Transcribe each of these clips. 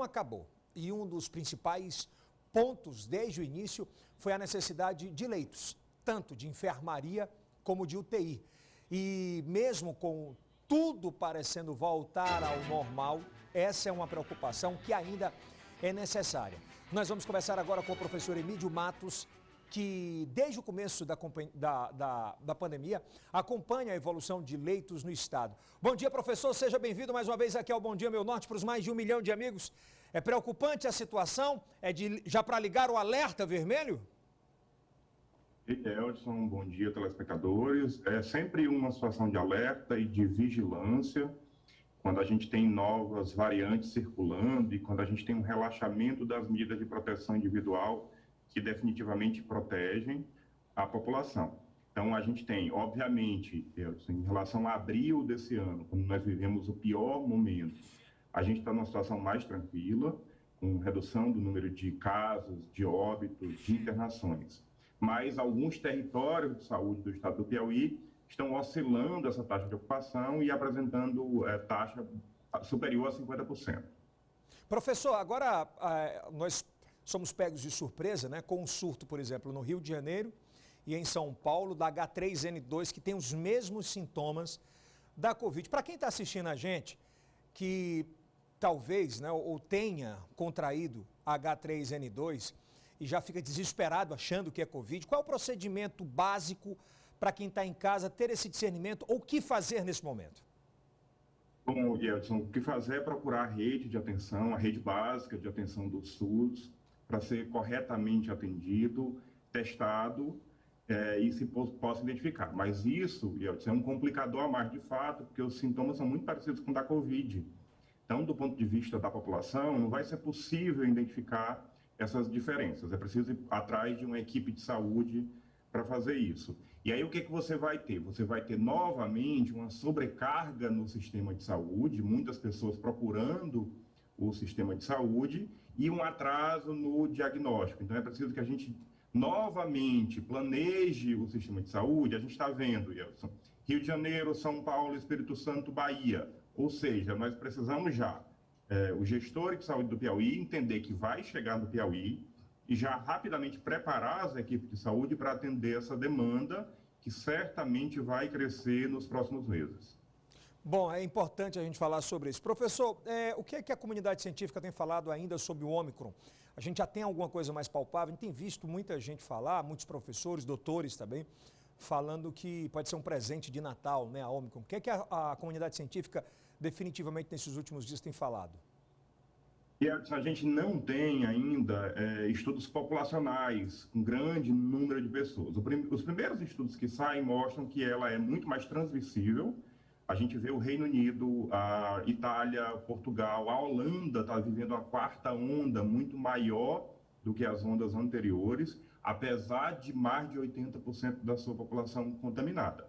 acabou. E um dos principais pontos desde o início foi a necessidade de leitos, tanto de enfermaria como de UTI. E mesmo com tudo parecendo voltar ao normal, essa é uma preocupação que ainda é necessária. Nós vamos conversar agora com o professor Emídio Matos, que desde o começo da pandemia acompanha a evolução de leitos no estado. Bom dia, professor, seja bem-vindo mais uma vez aqui ao Bom Dia Meu Norte para os mais de 1 milhão de amigos. É preocupante a situação? Já para ligar o alerta vermelho? Edson, bom dia, telespectadores. É sempre uma situação de alerta e de vigilância quando a gente tem novas variantes circulando e quando a gente tem um relaxamento das medidas de proteção individual que definitivamente protegem a população. Então, a gente tem, obviamente, Edson, em relação a abril desse ano, quando nós vivemos o pior momento, a gente está numa situação mais tranquila, com redução do número de casos, de óbitos, de internações. Mas alguns territórios de saúde do estado do Piauí estão oscilando essa taxa de ocupação e apresentando taxa superior a 50%. Professor, agora nós somos pegos de surpresa, né, com um surto, por exemplo, no Rio de Janeiro e em São Paulo, da H3N2, que tem os mesmos sintomas da Covid. Para quem está assistindo a gente, que talvez, né, ou tenha contraído H3N2 e já fica desesperado achando que é Covid, qual é o procedimento básico para quem está em casa ter esse discernimento ou o que fazer nesse momento? Bom, Edson, o que fazer é procurar a rede de atenção, a rede básica de atenção do SUS, para ser corretamente atendido, testado e se possa identificar. Mas isso, Edson, é um complicador a mais de fato, porque os sintomas são muito parecidos com o da Covid. Então, do ponto de vista da população, não vai ser possível identificar essas diferenças. É preciso ir atrás de uma equipe de saúde para fazer isso. E aí, o que você vai ter? Você vai ter novamente uma sobrecarga no sistema de saúde, muitas pessoas procurando o sistema de saúde e um atraso no diagnóstico. Então, é preciso que a gente novamente planeje o sistema de saúde. A gente está vendo, Edson, Rio de Janeiro, São Paulo, Espírito Santo, Bahia. Ou seja, nós precisamos já, o gestor de saúde do Piauí, entender que vai chegar no Piauí e já rapidamente preparar as equipes de saúde para atender essa demanda que certamente vai crescer nos próximos meses. Bom, é importante a gente falar sobre isso. Professor, o que é que a comunidade científica tem falado ainda sobre o Ômicron? A gente já tem alguma coisa mais palpável? A gente tem visto muita gente falar, muitos professores, doutores também, falando que pode ser um presente de Natal, né, a Ômicron. O que é que a comunidade científica definitivamente nesses últimos dias tem falado? E a gente não tem ainda estudos populacionais com grande número de pessoas. Os primeiros estudos que saem mostram que ela é muito mais transmissível. A gente vê o Reino Unido, a Itália, Portugal, a Holanda está vivendo uma quarta onda muito maior do que as ondas anteriores, apesar de mais de 80% da sua população contaminada.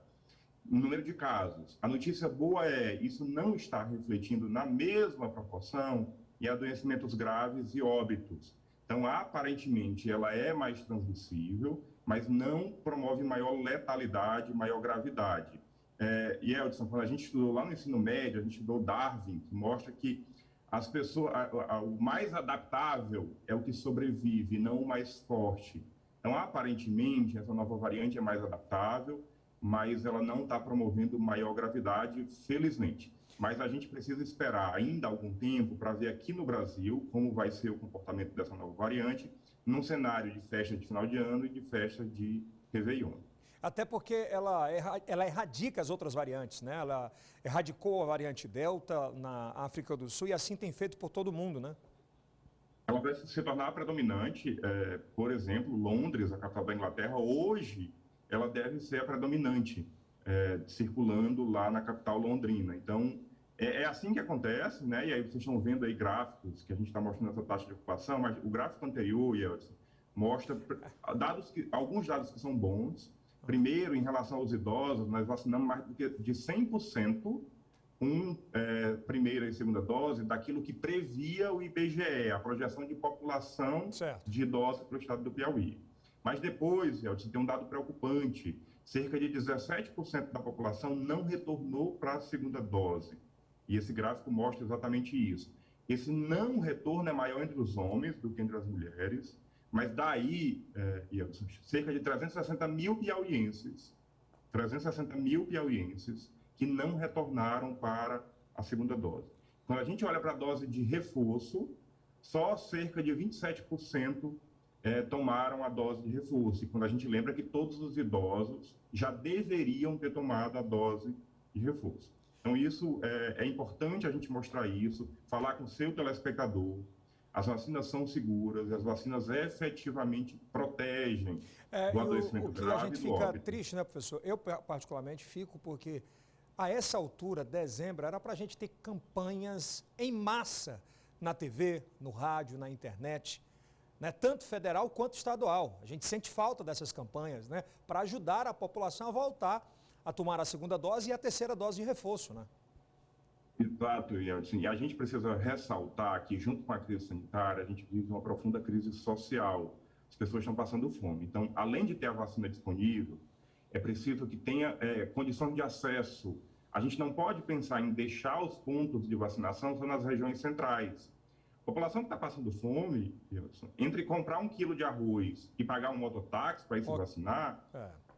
O número de casos. A notícia boa isso não está refletindo na mesma proporção em adoecimentos graves e óbitos. Então, aparentemente, ela é mais transmissível, mas não promove maior letalidade, maior gravidade. E, Edson, quando a gente estudou lá no ensino médio, a gente estudou Darwin, que mostra que as pessoas, o mais adaptável é o que sobrevive, não o mais forte. Então, aparentemente, essa nova variante é mais adaptável, mas ela não está promovendo maior gravidade, felizmente. Mas a gente precisa esperar ainda algum tempo para ver aqui no Brasil como vai ser o comportamento dessa nova variante, num cenário de festa de final de ano e de festa de Réveillon. Até porque ela erradica as outras variantes, né? Ela erradicou a variante Delta na África do Sul e assim tem feito por todo mundo, né? Ela vai se tornar predominante, por exemplo, Londres, a capital da Inglaterra, hoje ela deve ser a predominante, circulando lá na capital londrina. Então, é assim que acontece, né? E aí vocês estão vendo aí gráficos que a gente está mostrando essa taxa de ocupação, mas o gráfico anterior, Edson, mostra alguns dados que são bons. Primeiro, em relação aos idosos, nós vacinamos mais do que de 100% com primeira e segunda dose daquilo que previa o IBGE, a projeção de população de idosos para o estado do Piauí. Mas depois, Edson, tem um dado preocupante, cerca de 17% da população não retornou para a segunda dose. E esse gráfico mostra exatamente isso. Esse não retorno é maior entre os homens do que entre as mulheres, mas daí, cerca de 360 mil piauienses que não retornaram para a segunda dose. Quando a gente olha para a dose de reforço, só cerca de 27% tomaram a dose de reforço. E quando a gente lembra que todos os idosos já deveriam ter tomado a dose de reforço. Então, isso é importante a gente mostrar isso, falar com o seu telespectador. As vacinas são seguras, as vacinas efetivamente protegem do adoecimento grave e do óbito. O que a gente fica triste, né, professor? Eu, particularmente, fico porque, a essa altura, dezembro, era para a gente ter campanhas em massa na TV, no rádio, na internet, né, tanto federal quanto estadual. A gente sente falta dessas campanhas, né, para ajudar a população a voltar a tomar a segunda dose e a terceira dose de reforço, né? Exato, Yeltsin. E a gente precisa ressaltar que, junto com a crise sanitária, a gente vive uma profunda crise social. As pessoas estão passando fome. Então, além de ter a vacina disponível, é preciso que tenha condições de acesso. A gente não pode pensar em deixar os pontos de vacinação só nas regiões centrais. A população que está passando fome, Yeltsin, entre comprar 1 quilo de arroz e pagar um mototáxi para ir se vacinar,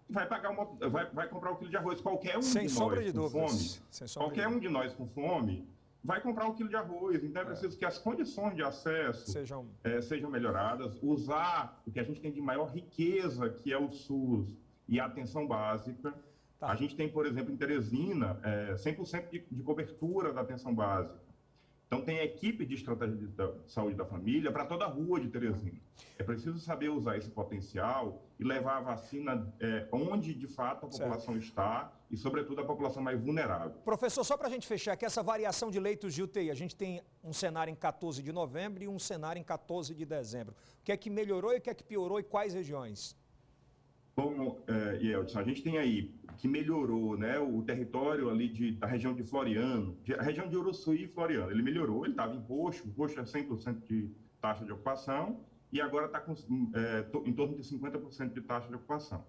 vai comprar 1 quilo de arroz. Qualquer um de nós com fome, qualquer um de nós com fome, vai comprar 1 quilo de arroz. Então é preciso que as condições de acesso sejam melhoradas, usar o que a gente tem de maior riqueza, que é o SUS e a atenção básica. A gente tem, por exemplo, em Teresina, 100% de cobertura da atenção básica. Então, tem equipe de estratégia de saúde da família para toda a rua de Teresina. É preciso saber usar esse potencial e levar a vacina onde, de fato, a população está e, sobretudo, a população mais vulnerável. Professor, só para a gente fechar aqui, essa variação de leitos de UTI, a gente tem um cenário em 14 de novembro e um cenário em 14 de dezembro. O que é que melhorou e o que é que piorou e quais regiões? Bom, Yeltsin, a gente tem aí que melhorou, né, o território ali da região de Floriano, a região de Uruçuí e Floriano. Ele melhorou, ele estava em roxo é 100% de taxa de ocupação e agora está em torno de 50% de taxa de ocupação.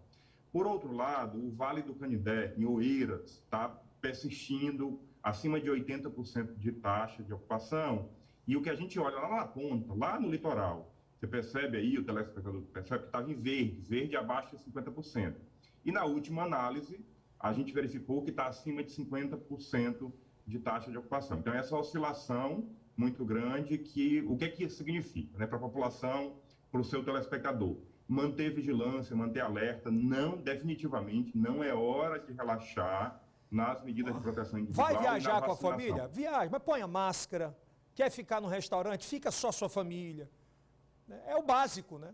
Por outro lado, o Vale do Canindé, em Oeiras, está persistindo acima de 80% de taxa de ocupação. E o que a gente olha lá na ponta, lá no litoral, você percebe aí, o telespectador percebe que estava em verde abaixo de 50%. E na última análise, a gente verificou que está acima de 50% de taxa de ocupação. Então, essa oscilação muito grande, o que é que isso significa, né, para a população, para o seu telespectador? Manter vigilância, manter alerta, definitivamente não é hora de relaxar nas medidas de proteção individual. Vai viajar com a família? Viaja, mas põe a máscara. Quer ficar no restaurante? Fica só sua família. É o básico, né?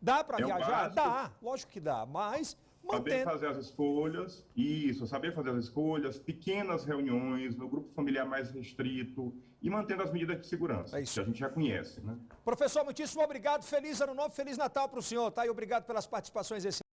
Dá para viajar? Dá, lógico que dá, mas saber fazer as escolhas, saber fazer as escolhas, pequenas reuniões, no grupo familiar mais restrito e mantendo as medidas de segurança, que a gente já conhece, né? Professor, muitíssimo obrigado, feliz Ano Novo, Feliz Natal para o senhor, tá? E obrigado pelas participações esse